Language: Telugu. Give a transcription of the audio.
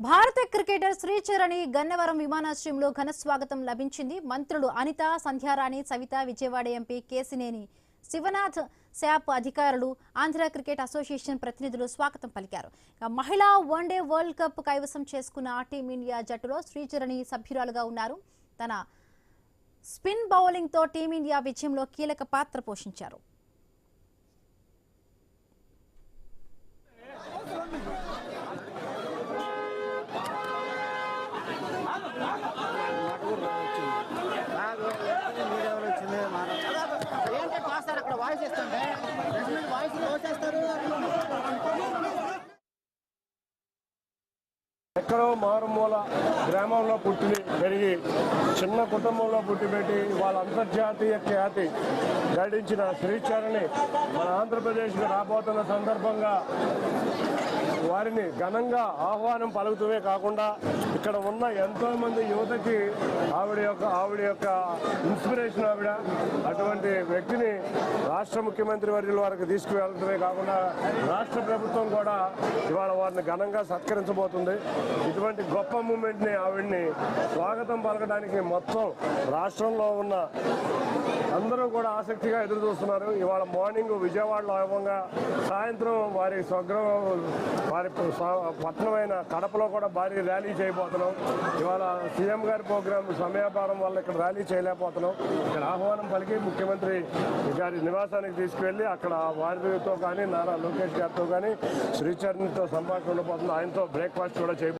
భారత క్రికెటర్ శ్రీచరణి గన్నవరం విమానాశ్రయంలో ఘన స్వాగతం లభించింది. మంత్రులు అనిత, సంధ్యారాణి, సవిత, విజయవాడ ఎంపీ కేసినేని శివనాథ్, శాప్ అధికారులు, ఆంధ్ర క్రికెట్ అసోసియేషన్ ప్రతినిధులు స్వాగతం పలికారు. మహిళా వన్డే వరల్డ్ కప్ కైవసం చేసుకున్న టీమిండియా జట్టులో శ్రీచరణి సభ్యురాలుగా ఉన్నారు. తన స్పిన్ బౌలింగ్ తో టీమిండియా విజయంలో కీలక పాత్ర పోషించారు. ఎక్కడో మారుమూల గ్రామంలో పుట్టి పెరిగి చిన్న కుటుంబంలో పుట్టిపెట్టి వాళ్ళ అంతర్జాతీయ ఖ్యాతి గడించిన శ్రీచరణి మన ఆంధ్రప్రదేశ్కి రాబోతున్న సందర్భంగా వారిని ఘనంగా ఆహ్వానం పలుకుతూనే కాకుండా ఇక్కడ ఉన్న ఎంతో మంది యువతకి ఆవిడ యొక్క ఇన్స్పిరేషన్ ఆవిడ. అటువంటి వ్యక్తిని రాష్ట్ర ముఖ్యమంత్రి వర్యుల వారికి తీసుకువెళ్ళడమే కాకుండా రాష్ట్ర ప్రభుత్వం కూడా ఇవాళ వారిని ఘనంగా సత్కరించబోతుంది. ఇటువంటి గొప్ప మూమెంట్ని ఆవిడ్ని స్వాగతం పలకడానికి మొత్తం రాష్ట్రంలో ఉన్న అందరూ కూడా ఆసక్తిగా ఎదురు చూస్తున్నారు. ఇవాళ మార్నింగ్ విజయవాడలో అవ్వంగా సాయంత్రం వారి స్వగ్రహం వారి పట్టణమైన కడపలో కూడా భారీ ర్యాలీ చేయబోతున్నాం. ఇవాళ సీఎం గారి ప్రోగ్రాం సమయాభారం వల్ల ఇక్కడ ర్యాలీ చేయలేకపోతున్నాం. ఇక్కడ ఆహ్వానం పలికి ముఖ్యమంత్రి గారి నివాసానికి తీసుకువెళ్ళి అక్కడ వారితో కానీ నారా లోకేష్ గారితో కానీ శ్రీచరణితో సంభాషణ ఉండబోతుంది. ఆయనతో బ్రేక్ఫాస్ట్ కూడా చేయబోతున్నాం.